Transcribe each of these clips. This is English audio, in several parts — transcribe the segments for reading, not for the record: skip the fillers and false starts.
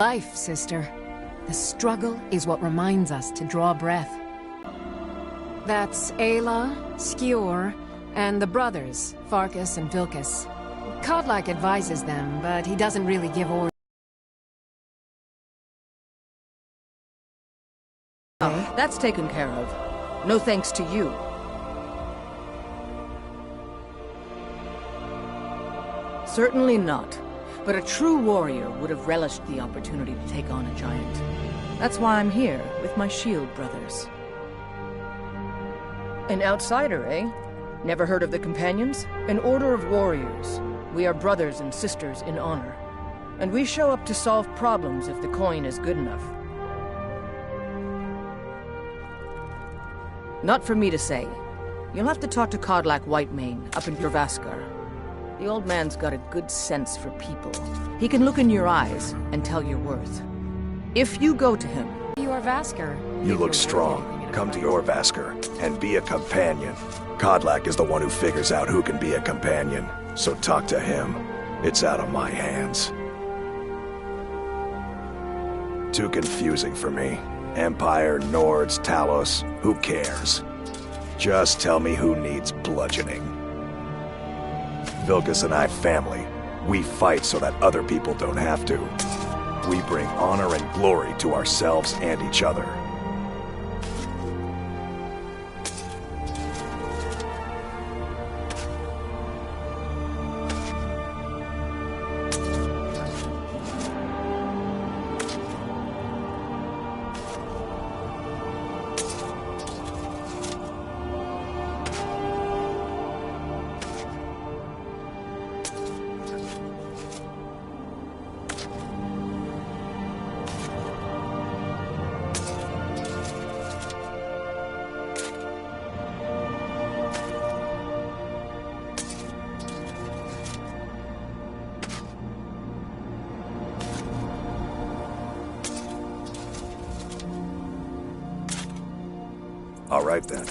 Life, sister. The struggle is what reminds us to draw breath. That's Ayla, Skjor, and the brothers, Farkas and Vilkas. Kodlak advises them, but he doesn't really give orders. Oh, that's taken care of. No thanks to you. Certainly not. But a true warrior would have relished the opportunity to take on a giant. That's why I'm here, with my shield brothers. An outsider, eh? Never heard of the Companions? An order of warriors. We are brothers and sisters in honor. And we show up to solve problems if the coin is good enough. Not for me to say. You'll have to talk to Kodlak Whitemane up in Jorvaskar. The old man's got a good sense for people. He can look in your eyes and tell your worth. If you go to him... Jorvaskar. You look strong. Come to Jorvaskar and be a companion. Kodlak is the one who figures out who can be a companion. So talk to him. It's out of my hands. Too confusing for me. Empire, Nords, Talos, who cares? Just tell me who needs bludgeoning. Vilkas and I family. We fight so that other people don't have to. We bring honor and glory to ourselves and each other. All right, then.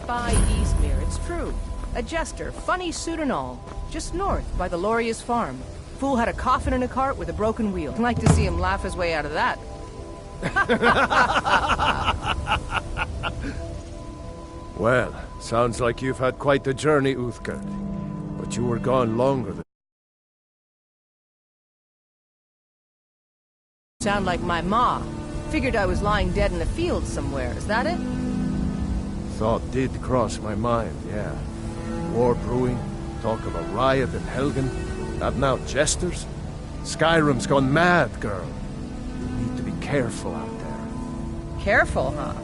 By Eastmere, it's true. A jester, funny suit and all. Just north, by the Loria's farm. Fool had a coffin in a cart with a broken wheel. I'd like to see him laugh his way out of that. Well, sounds like you've had quite the journey, Uthgard. But you were gone longer than... Sound like my ma. Figured I was lying dead in a field somewhere, is that it? Thought did cross my mind, yeah. War brewing, talk of a riot in Helgen, having out jesters. Skyrim's gone mad, girl. You need to be careful out there. Careful, huh?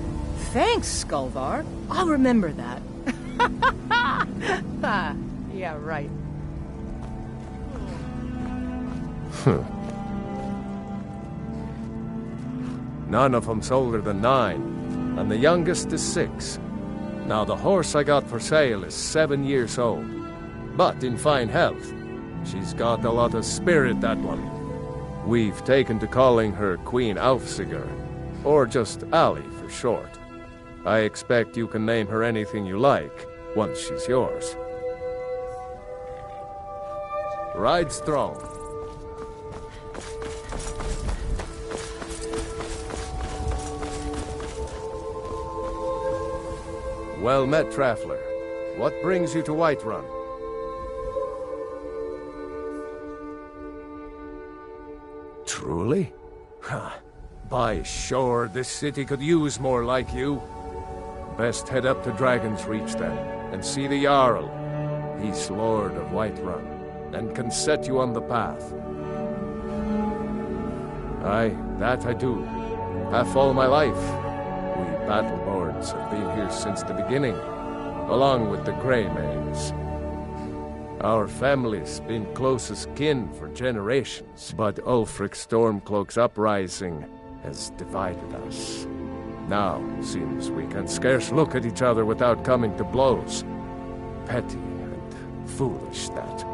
Thanks, Skulvar. I'll remember that. Yeah, right. None of them's older than 9, and the youngest is 6. Now, the horse I got for sale is 7 years old, but in fine health. She's got a lot of spirit, that one. We've taken to calling her Queen Aufsiger, or just Ali for short. I expect you can name her anything you like, once she's yours. Ride strong. Well met, Traveler. What brings you to Whiterun? Truly? By sure, this city could use more like you. Best head up to Dragon's Reach then, and see the Jarl. He's Lord of Whiterun, and can set you on the path. Aye, that I do. Half all my life. We Battleborns have been here since the beginning, along with the Grey Maids. Our family's been close as kin for generations, but Ulfric Stormcloak's uprising has divided us. Now, seems we can scarce look at each other without coming to blows. Petty and foolish, that.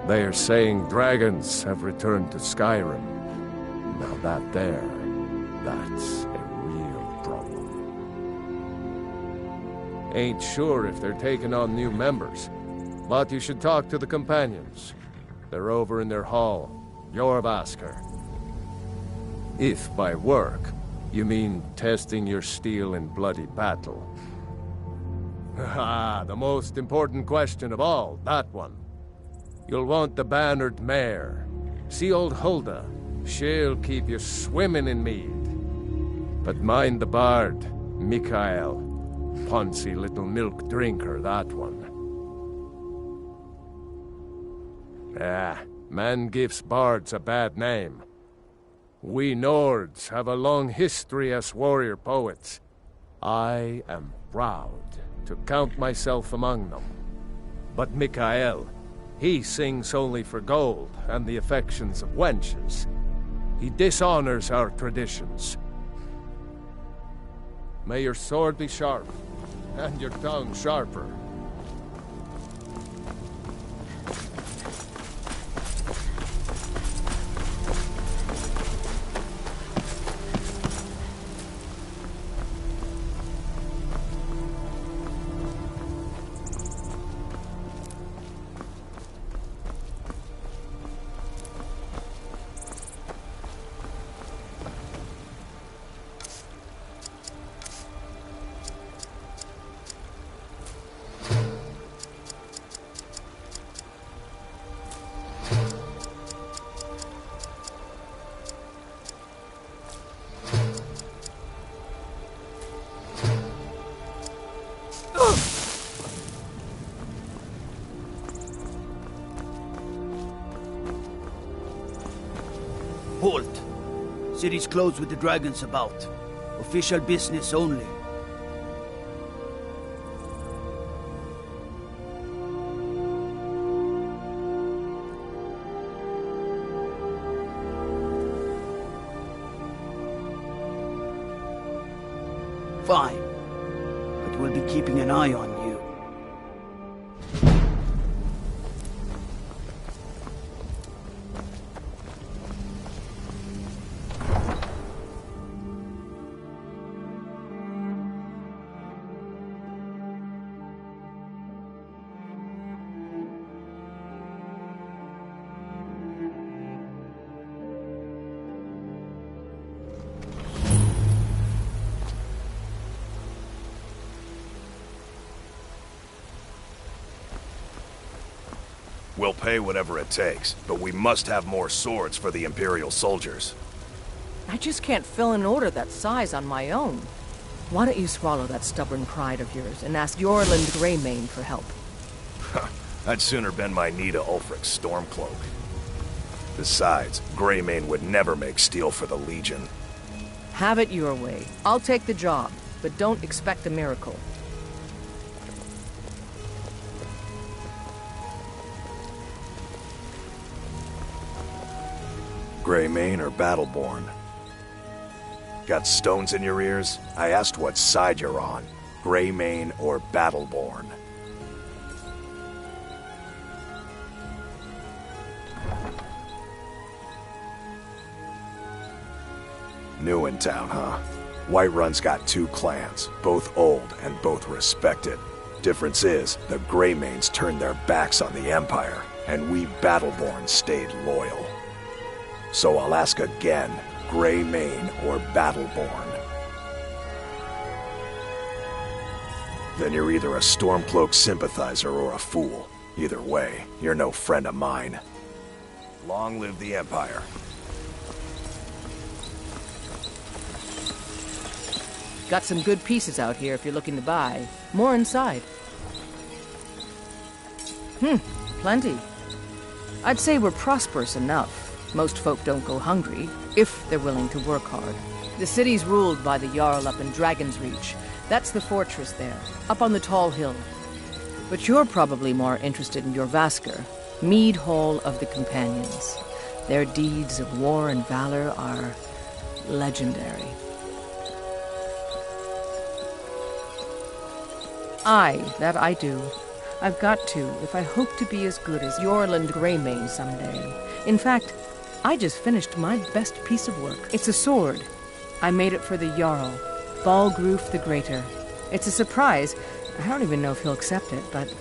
They are saying dragons have returned to Skyrim. Now that's a real problem. Ain't sure if they're taking on new members, but you should talk to the companions. They're over in their hall, Jorrvaskr. If by work, you mean testing your steel in bloody battle. Ah, the most important question of all, that one. You'll want the bannered mare. See old Hulda? She'll keep you swimming in mead. But mind the bard, Mikael. Poncy little milk drinker, that one. Ah, man gives bards a bad name. We Nords have a long history as warrior poets. I am proud to count myself among them. But Mikael, he sings only for gold and the affections of wenches. He dishonors our traditions. May your sword be sharp, and your tongue sharper. Halt! City's closed with the dragons about. Official business only. Fine. But we'll be keeping an eye on you. We'll pay whatever it takes, but we must have more swords for the Imperial soldiers. I just can't fill an order that size on my own. Why don't you swallow that stubborn pride of yours and ask Jorland Greymane for help? I'd sooner bend my knee to Ulfric Stormcloak. Besides, Greymane would never make steel for the Legion. Have it your way. I'll take the job, but don't expect a miracle. Greymane or Battleborn? Got stones in your ears? I asked what side you're on. Greymane or Battleborn? New in town, huh? Whiterun's got two clans, both old and both respected. Difference is, the Greymanes turned their backs on the Empire, and we Battleborn stayed loyal. So I'll ask again, Greymane or Battleborn? Then you're either a Stormcloak sympathizer or a fool. Either way, you're no friend of mine. Long live the Empire. Got some good pieces out here if you're looking to buy. More inside. Plenty. I'd say we're prosperous enough. Most folk don't go hungry, if they're willing to work hard. The city's ruled by the Jarl up in Dragon's Reach. That's the fortress there, up on the tall hill. But you're probably more interested in your Vasker, Mead Hall of the Companions. Their deeds of war and valor are legendary. Aye, that I do. I've got to, if I hope to be as good as Yorland Greymane someday. In fact, I just finished my best piece of work. It's a sword. I made it for the Jarl, Balgroof the Greater. It's a surprise. I don't even know if he'll accept it, but...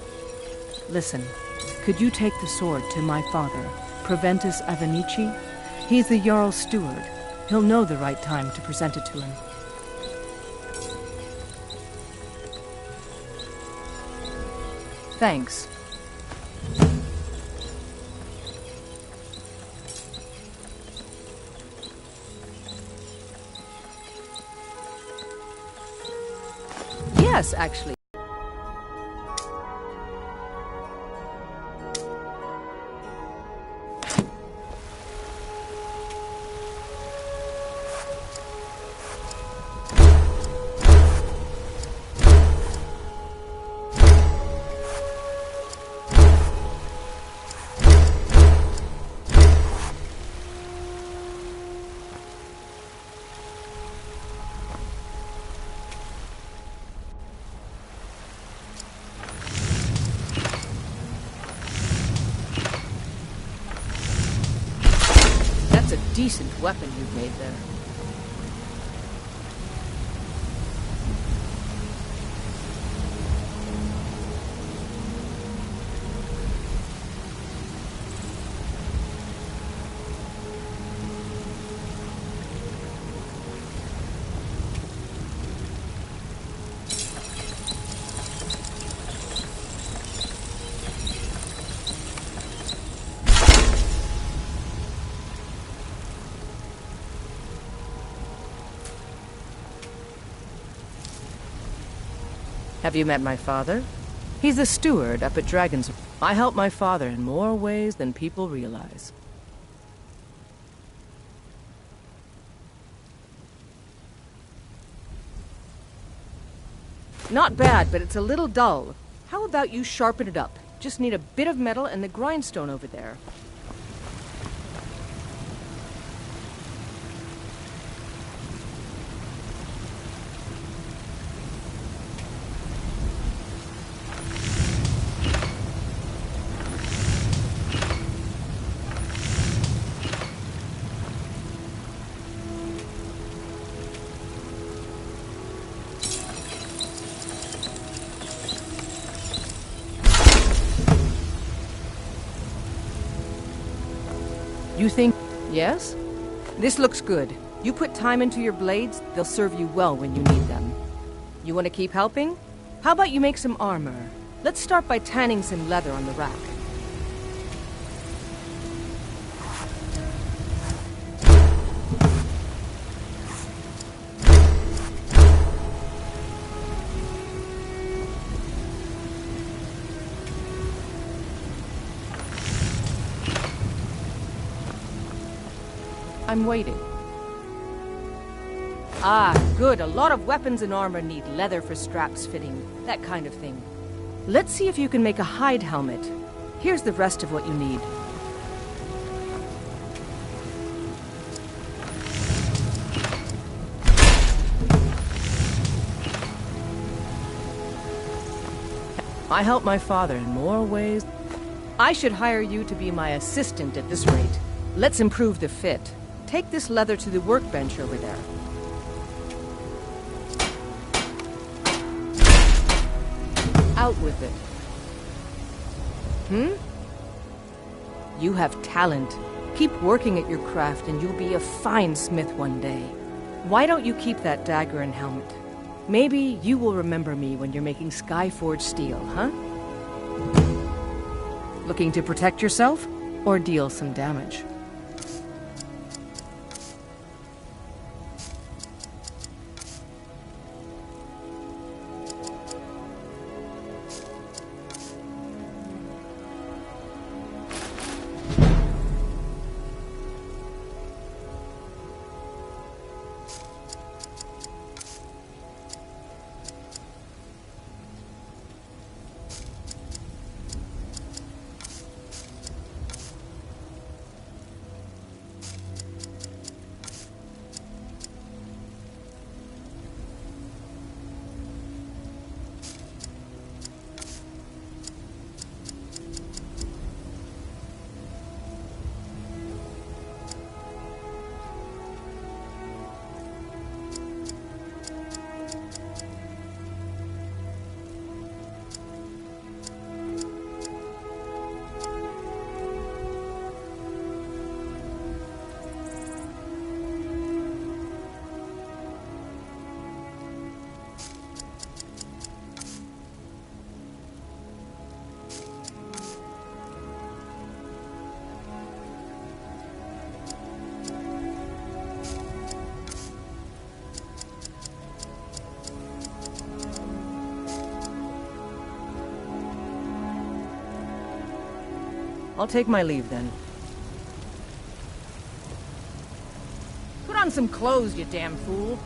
Listen, could you take the sword to my father, Proventus Avenici? He's the Jarl's steward. He'll know the right time to present it to him. Thanks. Yes, actually. Decent weapon you've made there. Have you met my father? He's a steward up at Dragon's. I help my father in more ways than people realize. Not bad, but it's a little dull. How about you sharpen it up? Just need a bit of metal and the grindstone over there. You think... Yes? This looks good. You put time into your blades, they'll serve you well when you need them. You want to keep helping? How about you make some armor? Let's start by tanning some leather on the rack. I'm waiting. Ah, good. A lot of weapons and armor need leather for straps fitting, that kind of thing. Let's see if you can make a hide helmet. Here's the rest of what you need. I help my father in more ways. I should hire you to be my assistant at this rate. Let's improve the fit. Take this leather to the workbench over there. Out with it. You have talent. Keep working at your craft and you'll be a fine smith one day. Why don't you keep that dagger and helmet? Maybe you will remember me when you're making Skyforged steel, huh? Looking to protect yourself or deal some damage? I'll take my leave then. Put on some clothes, you damn fool.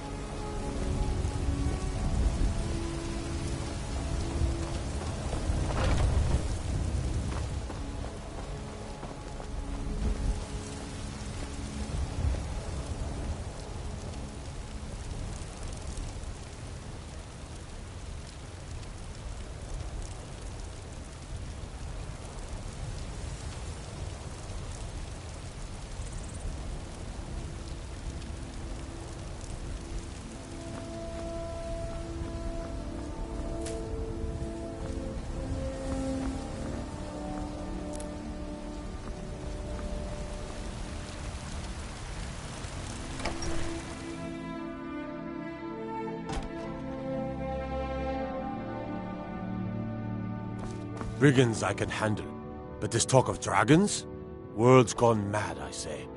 Brigands I can handle, but this talk of dragons? World's gone mad, I say.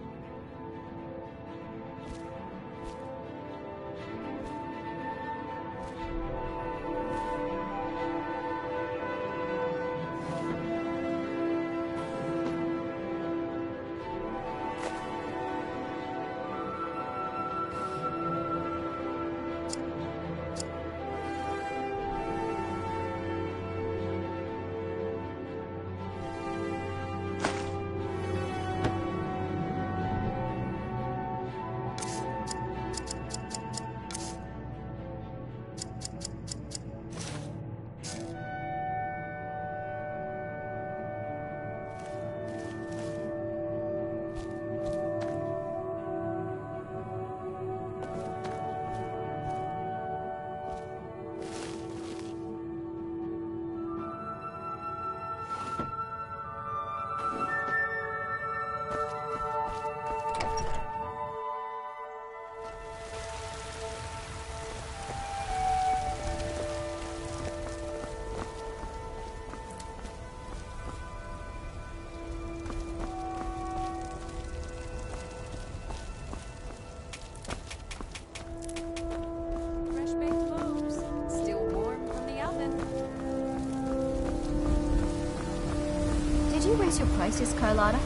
Your prices, Carlotta?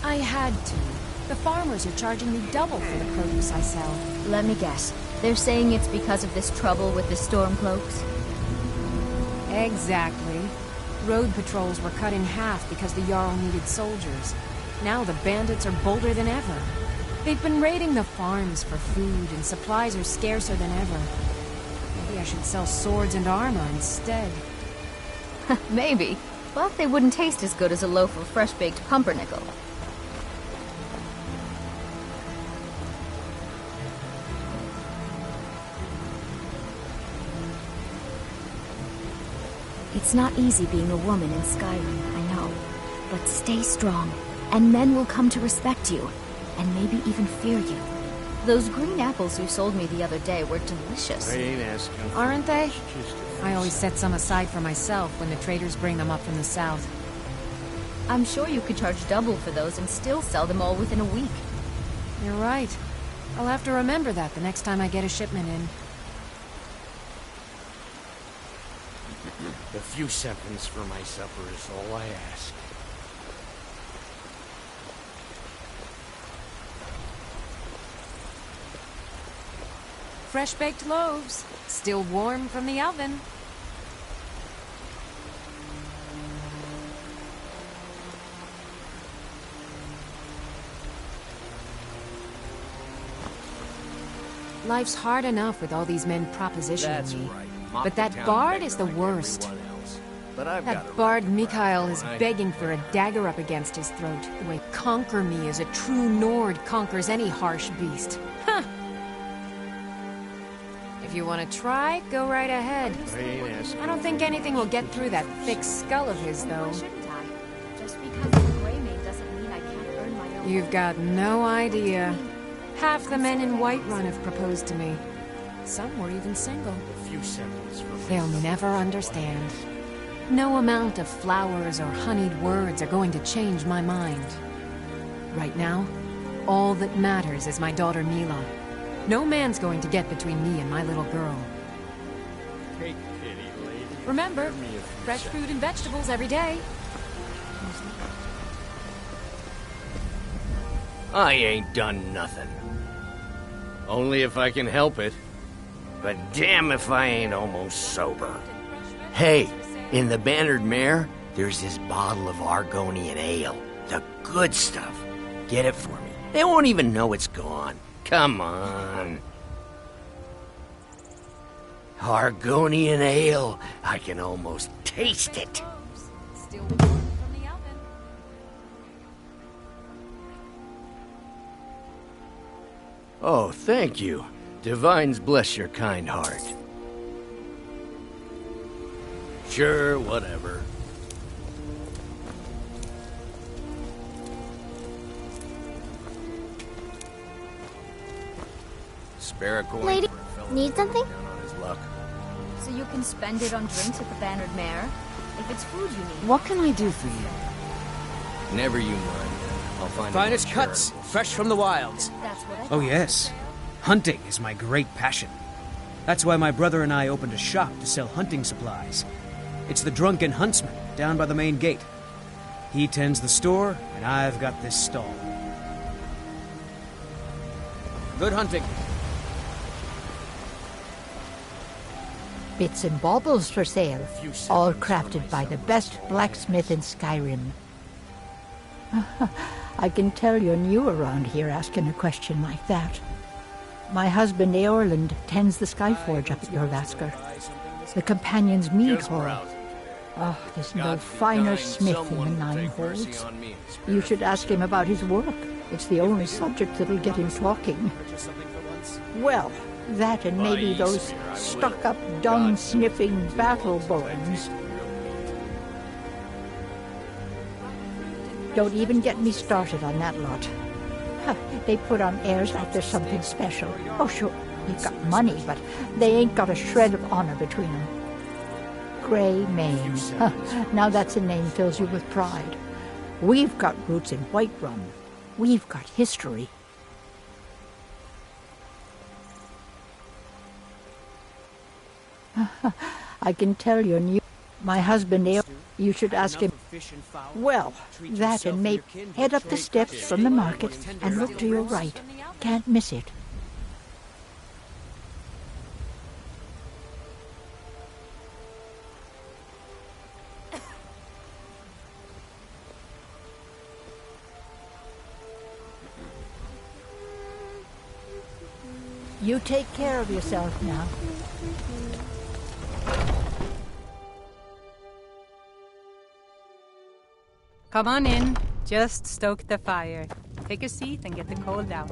I had to. The farmers are charging me double for the produce I sell. Let me guess. They're saying it's because of this trouble with the Stormcloaks? Exactly. Road patrols were cut in half because the Jarl needed soldiers. Now the bandits are bolder than ever. They've been raiding the farms for food, and supplies are scarcer than ever. Maybe I should sell swords and armor instead. Maybe. But they wouldn't taste as good as a loaf of fresh-baked pumpernickel. It's not easy being a woman in Skyrim, I know. But stay strong, and men will come to respect you, and maybe even fear you. Those green apples you sold me the other day were delicious. I ain't asking. Aren't they? I always set some aside for myself when the traders bring them up from the south. I'm sure you could charge double for those and still sell them all within a week. You're right. I'll have to remember that the next time I get a shipment in. A few seconds for my supper is all I ask. Fresh-baked loaves, still warm from the oven. Life's hard enough with all these men propositioning me. Right. But that bard is the worst. That bard Mikael is begging for a dagger up against his throat, the way conquer me as a true Nord conquers any harsh beast. Huh! If you want to try, go right ahead. I don't think anything will get through that thick skull of his, though. Just because I'm a Greymane doesn't mean I can't earn my own. You've got no idea. Half the men in Whiterun have proposed to me. Some were even single. A few seconds for They'll never understand. No amount of flowers or honeyed words are going to change my mind. Right now, all that matters is my daughter Mila. No man's going to get between me and my little girl. Take pity, lady. Remember, Give me a few fresh seconds. fruit and vegetables every day. I ain't done nothing. Only if I can help it. But damn if I ain't almost sober. Hey, in the Bannered Mare, there's this bottle of Argonian ale. The good stuff. Get it for me. They won't even know it's gone. Come on. Argonian ale. I can almost taste it. Still warm from the oven. Oh, thank you. Divines bless your kind heart. Sure, whatever. Spare a coin Lady, for a fellow need something? down on his luck. So you can spend it on drinks at the Bannered Mare? If it's food you need. What can I do for you? Never you mind. I'll find Finest a cuts, fresh from the wilds. That's what I Oh yes. Hunting is my great passion. That's why my brother and I opened a shop to sell hunting supplies. It's the Drunken Huntsman, down by the main gate. He tends the store, and I've got this stall. Good hunting. Bits and baubles for sale, all crafted by the best blacksmith in Skyrim. I can tell you're new around here asking a question like that. My husband Eorland tends the Skyforge up at Jorvaskr, the Companion's Mead Hall. Oh, there's no finer smith in the Nine Holds. You should ask him about his work. It's the only subject that'll get him talking. Well, that and maybe those stuck-up, dung-sniffing battle-bones. Don't even get me started on that lot. Huh, they put on airs like there's something special. Oh, sure, they've got money, but they ain't got a shred of honor between them. Grey Mane. Huh, now that's a name fills you with pride. We've got roots in Whiterun. We've got history. I can tell you're new. My husband, you should ask him. Well, that and maybe head up the steps from the market and look to your right. Can't miss it. You take care of yourself now. Come on in. Just stoke the fire. Take a seat and get the cold out.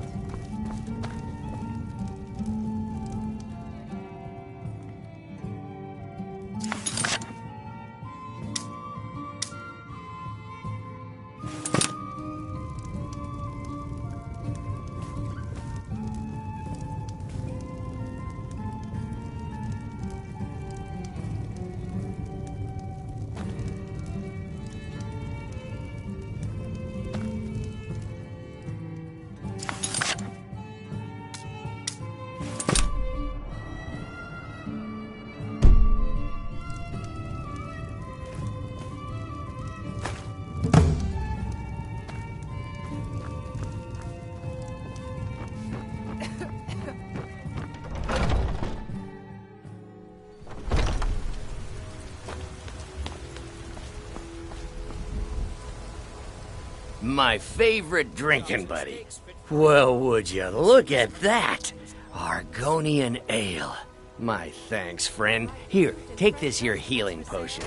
My favorite drinking buddy. Well, would you look at that? Argonian ale. My thanks, friend. Here, take this here healing potion.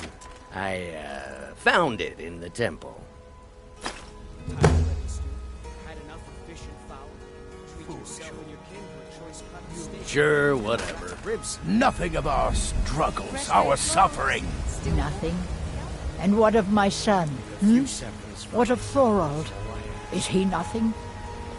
I, found it in the temple. Sure, whatever. Nothing of our struggles, our suffering. Nothing. And what of my son? What of Thorald? Is he nothing?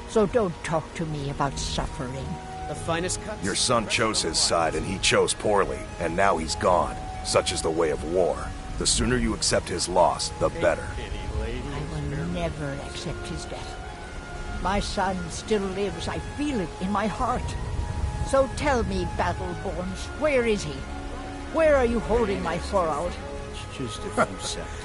So don't talk to me about suffering. The finest cuts. Your son chose his side and he chose poorly, and now he's gone. Such is the way of war. The sooner you accept his loss, the better. I will never accept his death. My son still lives. I feel it in my heart. So tell me, Battleborns, where is he? Where are you holding my Thorald? Just a few seconds.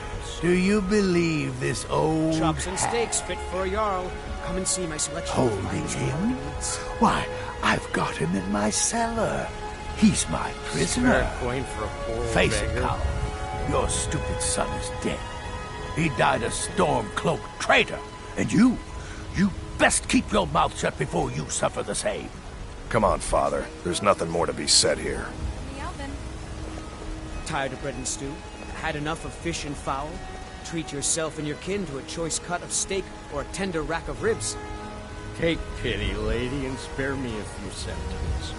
Do you believe this old Chops and steaks fit for a Jarl. Come and see my selection. holding him? Why, I've got him in my cellar. He's my prisoner. Face it, Carl. Your stupid son is dead. He died a storm-cloaked traitor. And you best keep your mouth shut before you suffer the same. Come on, Father. There's nothing more to be said here. Tired of bread and stew? Had enough of fish and fowl? Treat yourself and your kin to a choice cut of steak or a tender rack of ribs. Take pity, lady, and spare me a few centimes.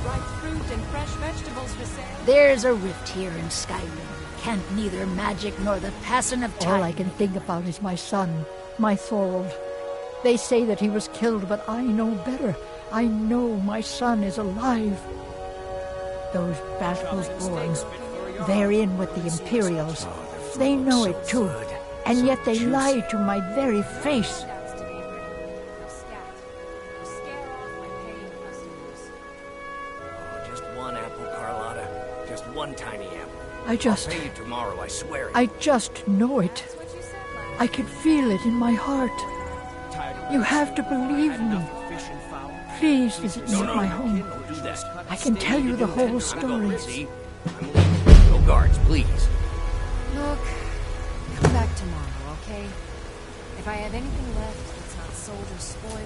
Ripe fruit and fresh vegetables for sale. There's a rift here in Skyrim. Can't neither magic nor the passing of time. All I can think about is my son, my Thorold. They say that he was killed, but I know better. I know my son is alive. Those bastards born, they're in with the Imperials. They know it too, and yet they lie to my very face. Just one apple, Carlotta. Just one tiny apple. I'll pay you tomorrow, I swear it. I just know it. I can feel it in my heart. You have to believe me. Please visit me at my home. I can tell you the whole story. No guards, please. Look, come back tomorrow, okay? If I have anything left that's not sold or spoiled,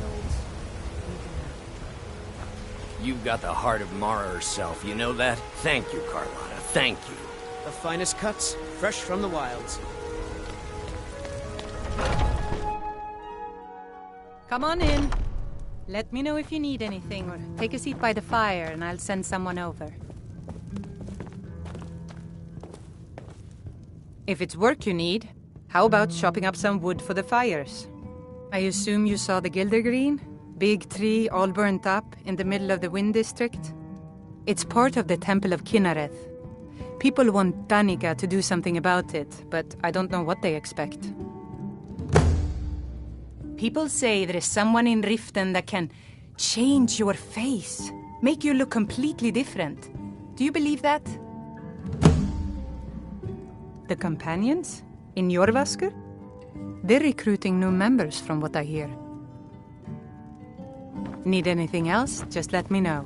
you can have it. You've got the heart of Mara herself, you know that? Thank you, Carlotta, thank you. The finest cuts, fresh from the wilds. Come on in. Let me know if you need anything, or take a seat by the fire and I'll send someone over. If it's work you need, how about chopping up some wood for the fires? I assume you saw the Gildergreen? Big tree all burnt up in the middle of the Wind District? It's part of the Temple of Kinnareth. People want Danica to do something about it, but I don't know what they expect. People say there is someone in Riften that can change your face, make you look completely different. Do you believe that? The companions? In Jorvaskr? They're recruiting new members from what I hear. Need anything else? Just let me know.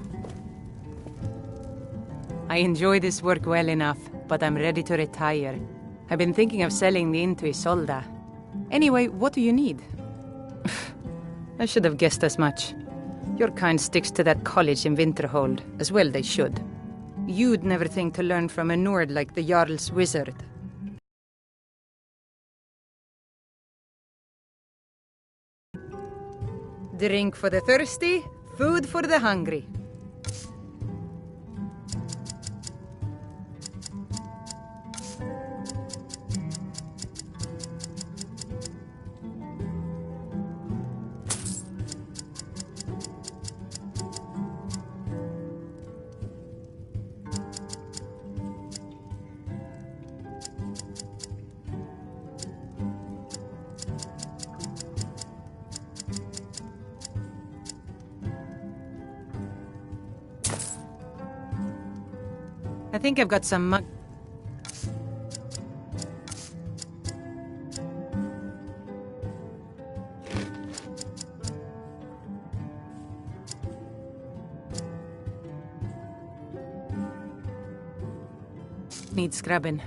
I enjoy this work well enough, but I'm ready to retire. I've been thinking of selling the inn to Isolda. Anyway, what do you need? I should have guessed as much. Your kind sticks to that college in Winterhold, as well they should. You'd never think to learn from a Nord like the Jarl's wizard. Drink for the thirsty, food for the hungry. I think I've got some mug. Need scrubbing.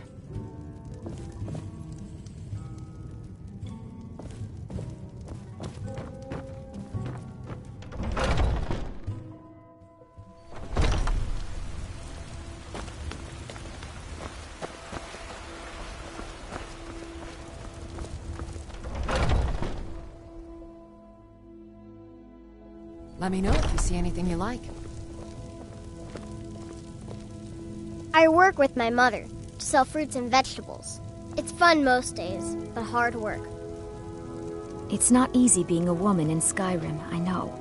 Let me know if you see anything you like. I work with my mother to sell fruits and vegetables. It's fun most days, but hard work. It's not easy being a woman in Skyrim, I know.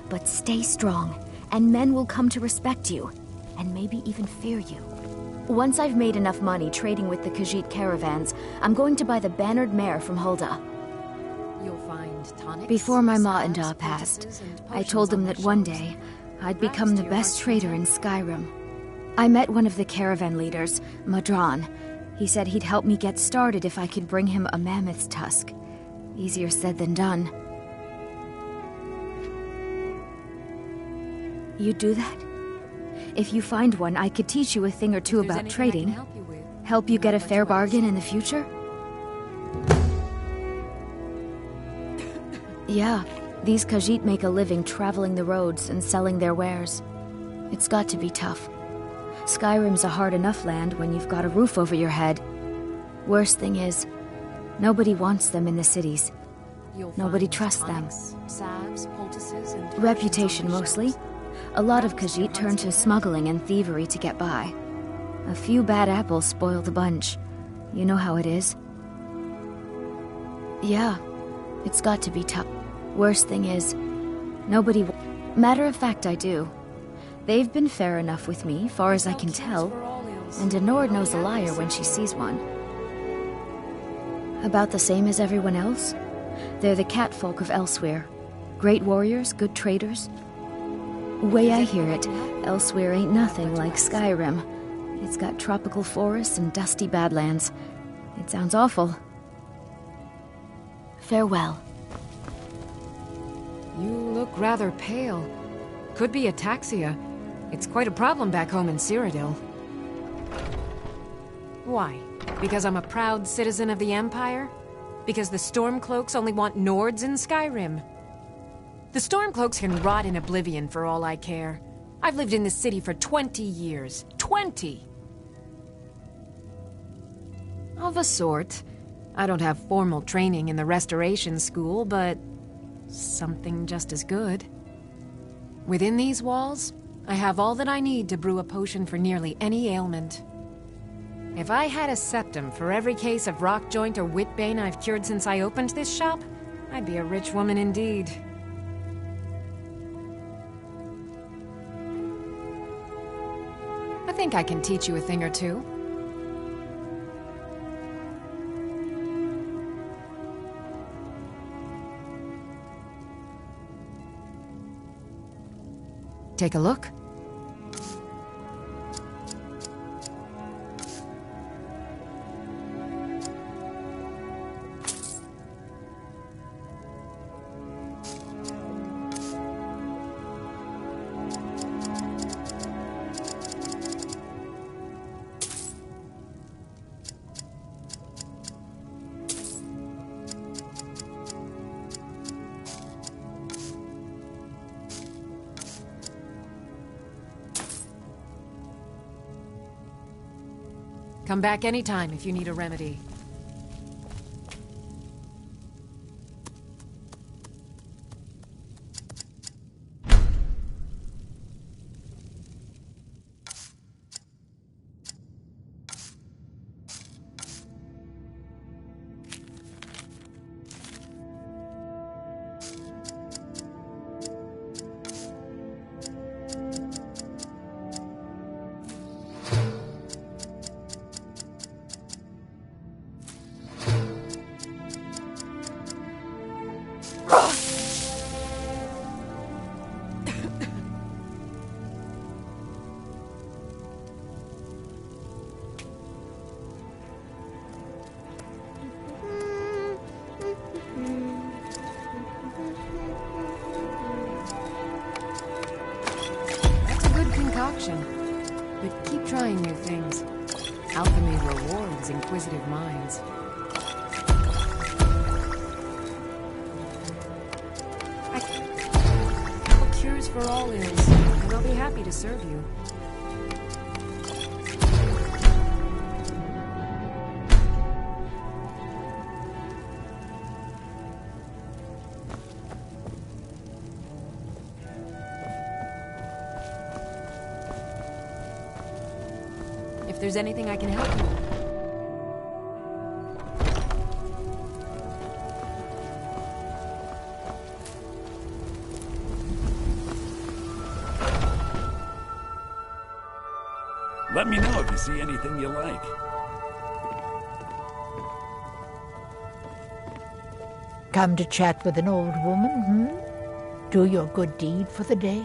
But stay strong, and men will come to respect you, and maybe even fear you. Once I've made enough money trading with the Khajiit caravans, I'm going to buy the bannered mare from Hulda. You'll find tonics, Before my ma and Da passed, I told them that one day I'd become the best trader in Skyrim. I met one of the caravan leaders, Madron. He said he'd help me get started if I could bring him a mammoth's tusk. Easier said than done. You'd do that? If you find one, I could teach you a thing or two about trading. Help you get a fair bargain in the future? Yeah, these Khajiit make a living traveling the roads and selling their wares. It's got to be tough. Skyrim's a hard enough land when you've got a roof over your head. Worst thing is, nobody wants them in the cities. Nobody trusts them. Reputation mostly. A lot of Khajiit turn to smuggling and thievery to get by. A few bad apples spoil the bunch. You know how it is. Yeah, it's got to be tough. Worst thing is, nobody... Matter of fact, I do. They've been fair enough with me, far as I can tell, and a Nord knows a liar when she sees one. About the same as everyone else. They're the catfolk of Elsewhere. Great warriors, good traders. Way I hear it, Elsewhere ain't nothing like Skyrim. It's got tropical forests and dusty badlands. It sounds awful. Farewell. You look rather pale. Could be ataxia. It's quite a problem back home in Cyrodiil. Why? Because I'm a proud citizen of the Empire? Because the Stormcloaks only want Nords in Skyrim? The Stormcloaks can rot in oblivion for all I care. I've lived in this city for 20 years. 20! Of a sort. I don't have formal training in the Restoration School, but something just as good. Within these walls, I have all that I need to brew a potion for nearly any ailment. If I had a septum for every case of rock joint or whitbane I've cured since I opened this shop, I'd be a rich woman indeed. I think I can teach you a thing or two. Take a look. Come back anytime if you need a remedy. But keep trying new things. Alchemy rewards inquisitive minds. I have cures for all ills, and I'll be happy to serve you. If there's anything I can help you with. Let me know if you see anything you like. Come to chat with an old woman, Do your good deed for the day.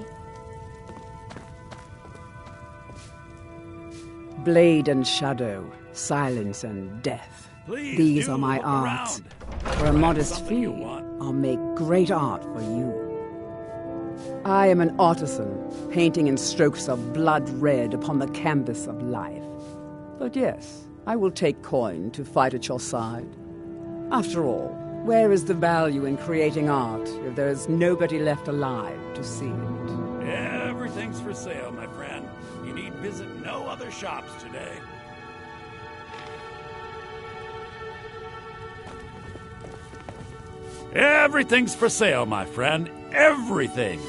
Blade and shadow, silence and death. Please These do are my look arts. around. For a modest something you fee, want. I'll make great art for you. I am an artisan, painting in strokes of blood red upon the canvas of life. But yes, I will take coin to fight at your side. After all, where is the value in creating art if there is nobody left alive to see it? Everything's for sale, my friend. You need visit no other shops today. Everything's for sale, my friend. Everything.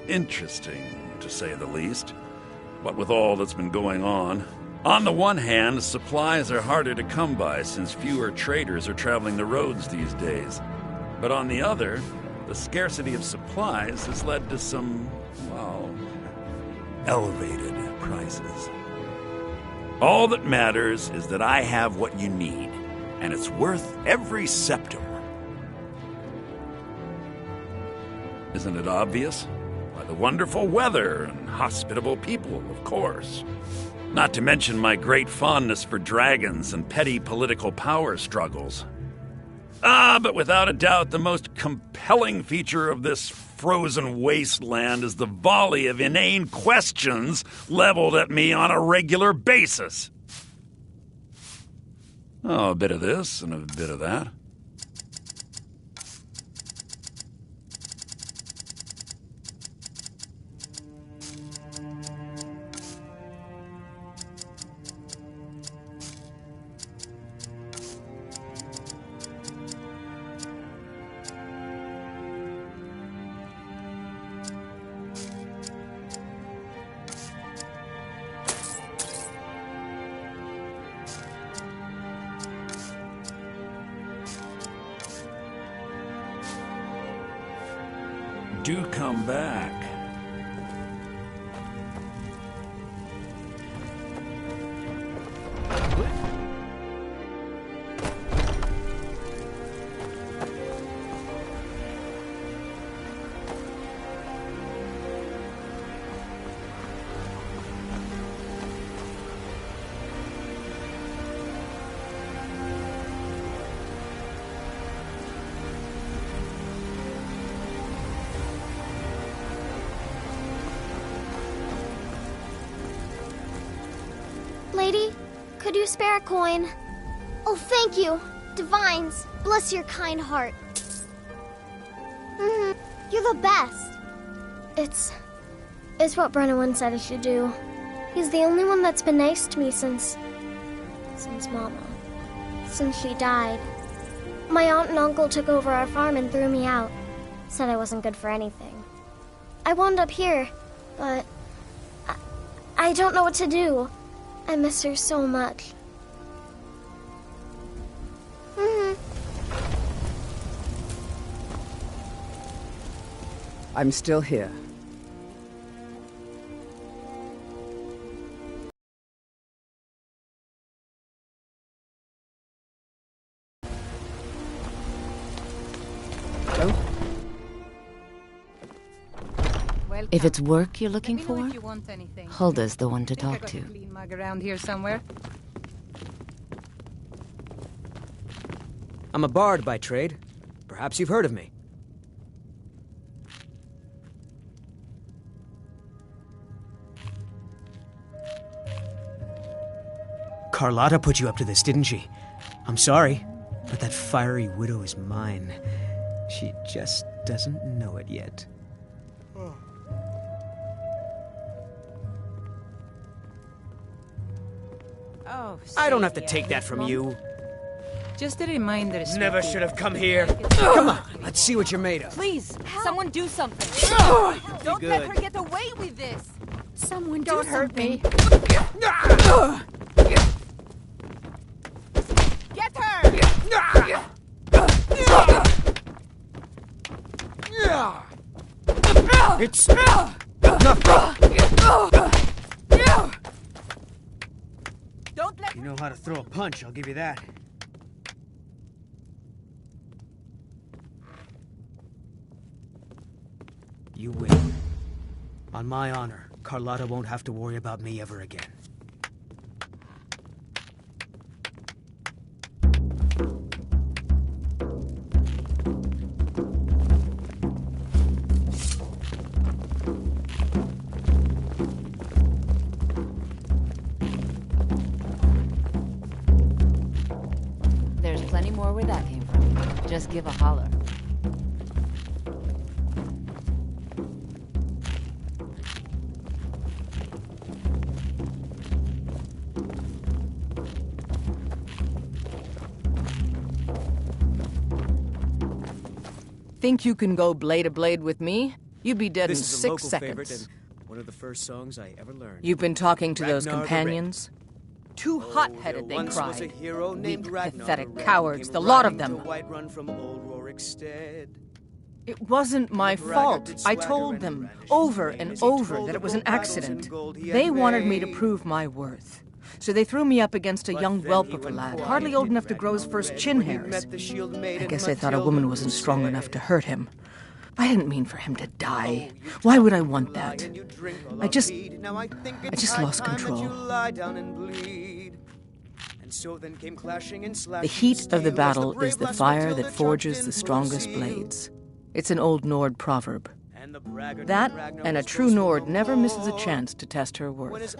Interesting, to say the least. What with all that's been going on. On the one hand, supplies are harder to come by since fewer traders are traveling the roads these days. But on the other, the scarcity of supplies has led to some, well, elevated prices. All that matters is that I have what you need, and it's worth every septim. Isn't it obvious? By the wonderful weather and hospitable people, of course. Not to mention my great fondness for dragons and petty political power struggles. But without a doubt, the most compelling feature of this frozen wasteland is the volley of inane questions leveled at me on a regular basis. Oh, a bit of this and a bit of that. Do come back. Lady, could you spare a coin? Oh, thank you. Divines, bless your kind heart. You're the best. It's what Brennan said I should do. He's the only one that's been nice to me since Mama. Since she died. My aunt and uncle took over our farm and threw me out. Said I wasn't good for anything. I wound up here, but I don't know what to do. I miss her so much. I'm still here. If it's work you're looking for, Hulda's the one to talk to. Clean mug around here somewhere. I'm a bard by trade. Perhaps you've heard of me. Carlotta put you up to this, didn't she? I'm sorry, but that fiery widow is mine. She just doesn't know it yet. Oh, I don't have to take that from you. Just a reminder. Never should have come here. Come on, let's see what you're made of. Please, someone do something. Don't let her get away with this. Someone don't hurt me. Get her! It's nothing. Don't let You know how to throw a punch, I'll give you that. You win. On my honor, Carlotta won't have to worry about me ever again. more where that came from. Just give a holler. Think you can go blade to blade with me? You'd be dead in This is a 6 local seconds. favorite and one of the first songs I ever learned. You've been talking to those Ragnar the companions? Too hot-headed, they Once was a cried. hero named Weak, Ragnar pathetic the Red, cowards, came the lot of riding them. to Whiterun from old Rorikstead. It wasn't my The braggart fault. did I swagger told and them brandish over his and name as he over told that it of was an old battles accident. and gold he had They wanted me to made. prove my worth. So they threw me up against a young whelper lad, hardly old enough to grow his first chin hairs. I guess they thought a woman wasn't strong enough to hurt him. I didn't mean for him to die. Why would I want that? I just lost control. The heat of the battle is the fire that forges the strongest blades. It's an old Nord proverb. That, and a true Nord never misses a chance to test her worth.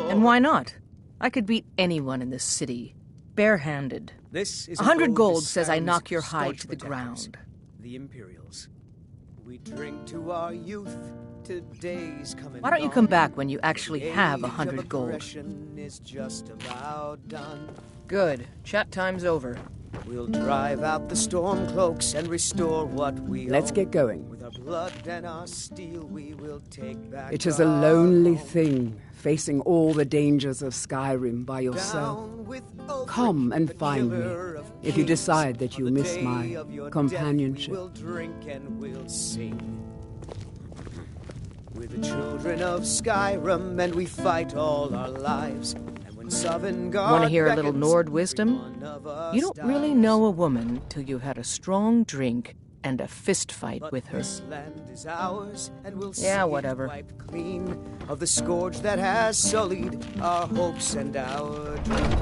And why not? I could beat anyone in this city, barehanded. 100 gold says I knock your hide to the ground. The Imperials. We drink to our youth. Today's coming. Why don't you come back when you actually have 100 gold? Is just about done. Good. Chat time's over. We'll drive out the storm cloaks and restore what we Let's own. get going. With our blood and our steel, we will take back. It is a lonely thing, facing all the dangers of Skyrim by yourself. Come and find me, if you decide that you miss my companionship. We'll drink and we'll sing. We're the children of Skyrim, and we fight all our lives. And when Sovngarde Want to hear a little beckons, Nord wisdom? one of us You don't really know a woman till you've had a strong drink and a fist fight with her. This land is ours, and we'll Yeah, see it whatever. wiped clean of the scourge that has sullied our hopes and our dreams.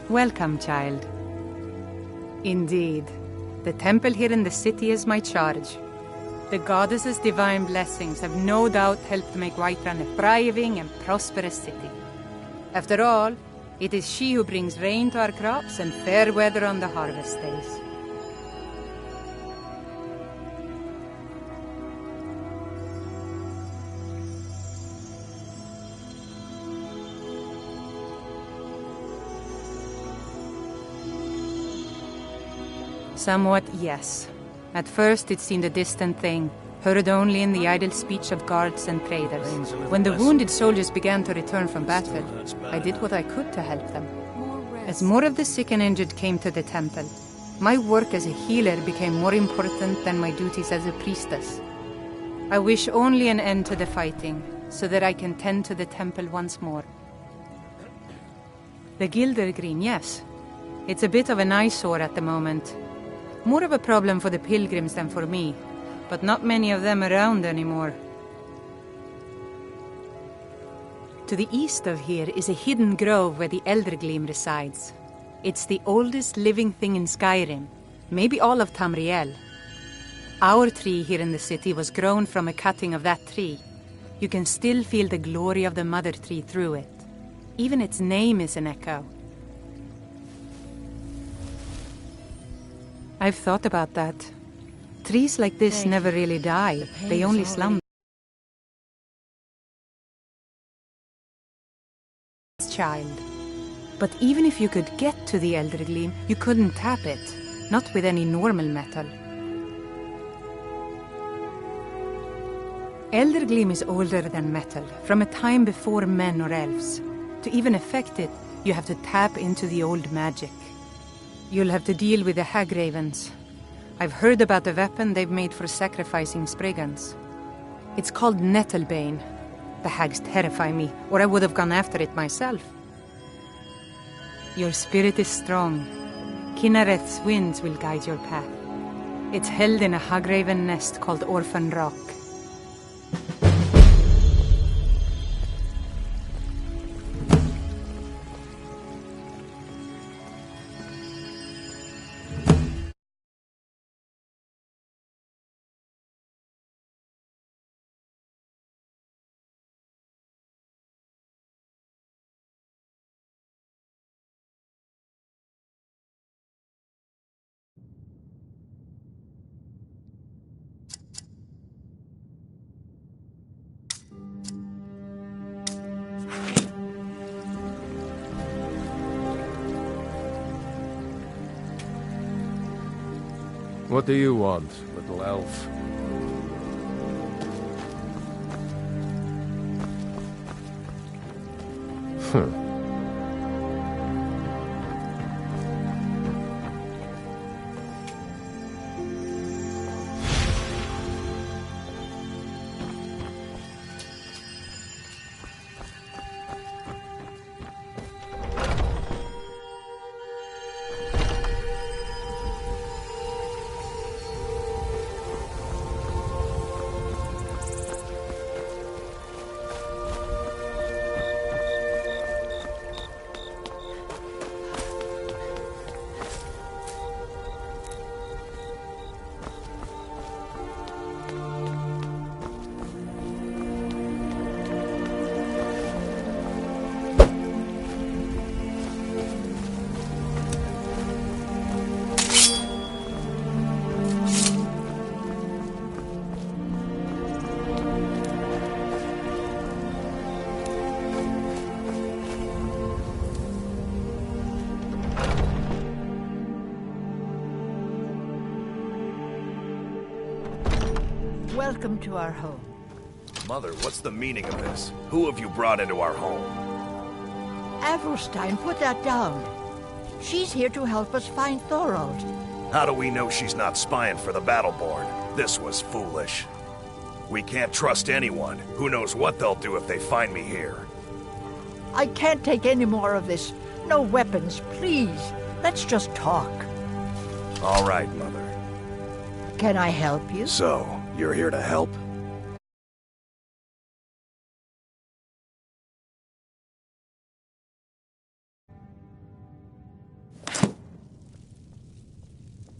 Welcome, child. Indeed. The temple here in the city is my charge. The goddess's divine blessings have no doubt helped make Whiterun a thriving and prosperous city. After all, it is she who brings rain to our crops and fair weather on the harvest days. Somewhat, yes. At first it seemed a distant thing, heard only in the idle speech of guards and traders. When the wounded soldiers began to return from battle, I did what I could to help them. As more of the sick and injured came to the temple, my work as a healer became more important than my duties as a priestess. I wish only an end to the fighting, so that I can tend to the temple once more. The Gildergreen, yes. It's a bit of an eyesore at the moment. More of a problem for the pilgrims than for me, but not many of them around anymore. To the east of here is a hidden grove where the Eldergleam resides. It's the oldest living thing in Skyrim, maybe all of Tamriel. Our tree here in the city was grown from a cutting of that tree. You can still feel the glory of the mother tree through it. Even its name is an echo. I've thought about that. Trees like this never really die. They only slumber. Child. But even if you could get to the Eldergleam, you couldn't tap it. Not with any normal metal. Eldergleam is older than metal, from a time before men or elves. To even affect it, you have to tap into the old magic. You'll have to deal with the Hagravens. I've heard about the weapon they've made for sacrificing Spriggans. It's called Nettlebane. The hags terrify me, or I would have gone after it myself. Your spirit is strong. Kinnereth's winds will guide your path. It's held in a Hagraven nest called Orphan Rock. What do you want, little elf? Welcome to our home. Mother, what's the meaning of this? Who have you brought into our home? Avrstein, put that down. She's here to help us find Thorold. How do we know she's not spying for the Battleborn? This was foolish. We can't trust anyone. Who knows what they'll do if they find me here? I can't take any more of this. No weapons, please. Let's just talk. All right, Mother. Can I help you? So, you're here to help?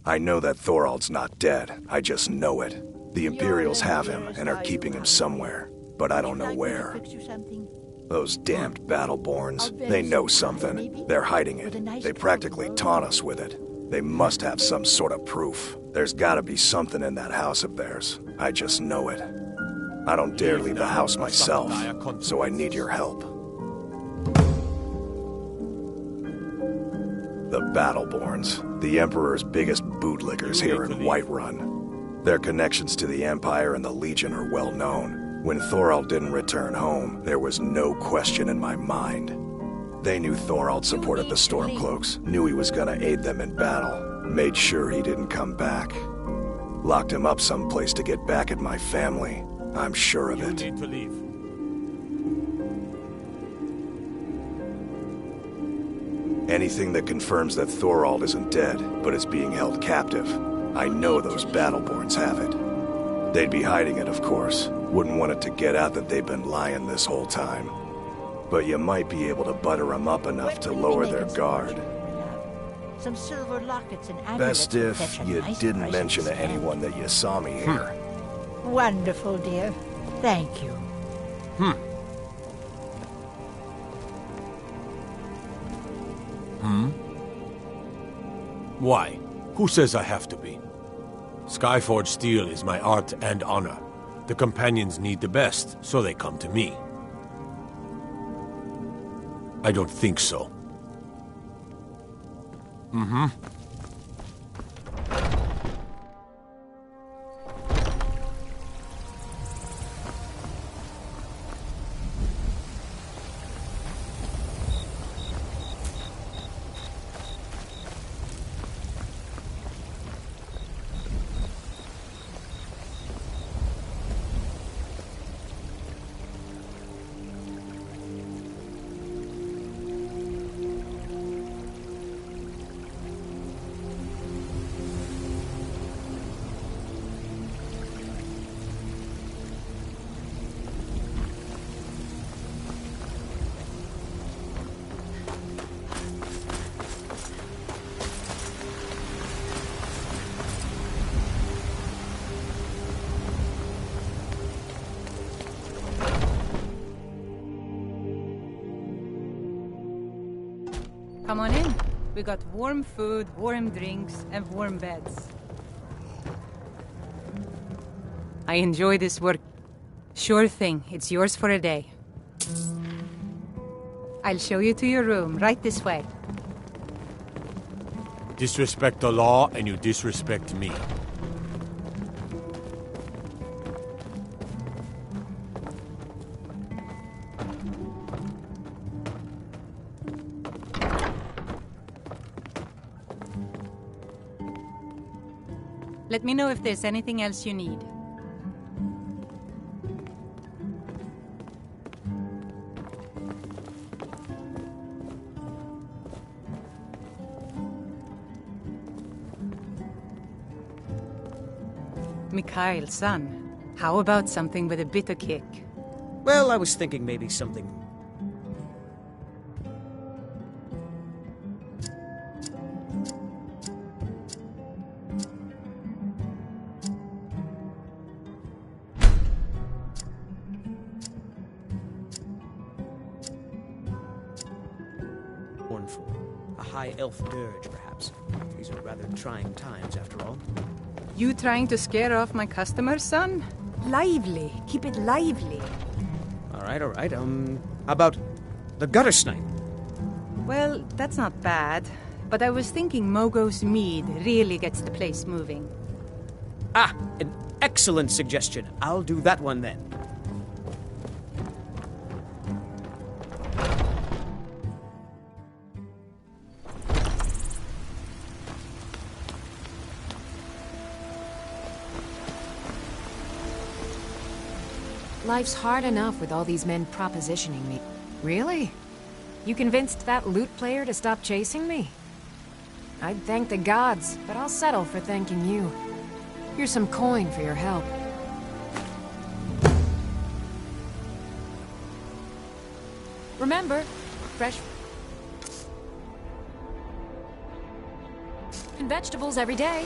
I know that Thorald's not dead. I just know it. The Imperials have him and are keeping him somewhere, but I don't know where. Those damned Battleborns, they know something. They're hiding it. They practically taunt us with it. They must have some sort of proof. There's gotta be something in that house of theirs. I just know it. I don't dare leave the house myself, so I need your help. The Battleborns, the Emperor's biggest bootlickers here in Whiterun. Their connections to the Empire and the Legion are well known. When Thorald didn't return home, there was no question in my mind. They knew Thorald supported the Stormcloaks, knew he was gonna aid them in battle, made sure he didn't come back. Locked him up someplace to get back at my family. I'm sure of it. You need to leave. Anything that confirms that Thorald isn't dead, but is being held captive. I know those Battleborns have it. They'd be hiding it, of course. Wouldn't want it to get out that they've been lying this whole time. But you might be able to butter them up enough to lower their guard. Some silver lockets and Best if you didn't mention to anyone that you saw me here. Wonderful, dear. Thank you. Why? Who says I have to be? Skyforge steel is my art and honor. The companions need the best, so they come to me. I don't think so. Come on in. We got warm food, warm drinks, and warm beds. I enjoy this work. Sure thing. It's yours for a day. I'll show you to your room, right this way. Disrespect the law, and you disrespect me. Let me know if there's anything else you need. Mikhail, son, how about something with a bitter kick? Well, I was thinking maybe something... mournful. A high elf dirge, perhaps. These are rather trying times, after all. You trying to scare off my customers, son? Lively. Keep it lively. All right. How about the gutter snipe? Well, that's not bad. But I was thinking Mogo's mead really gets the place moving. Ah, an excellent suggestion. I'll do that one then. Life's hard enough with all these men propositioning me. Really? You convinced that lute player to stop chasing me? I'd thank the gods, but I'll settle for thanking you. Here's some coin for your help. Remember, fresh... And vegetables every day.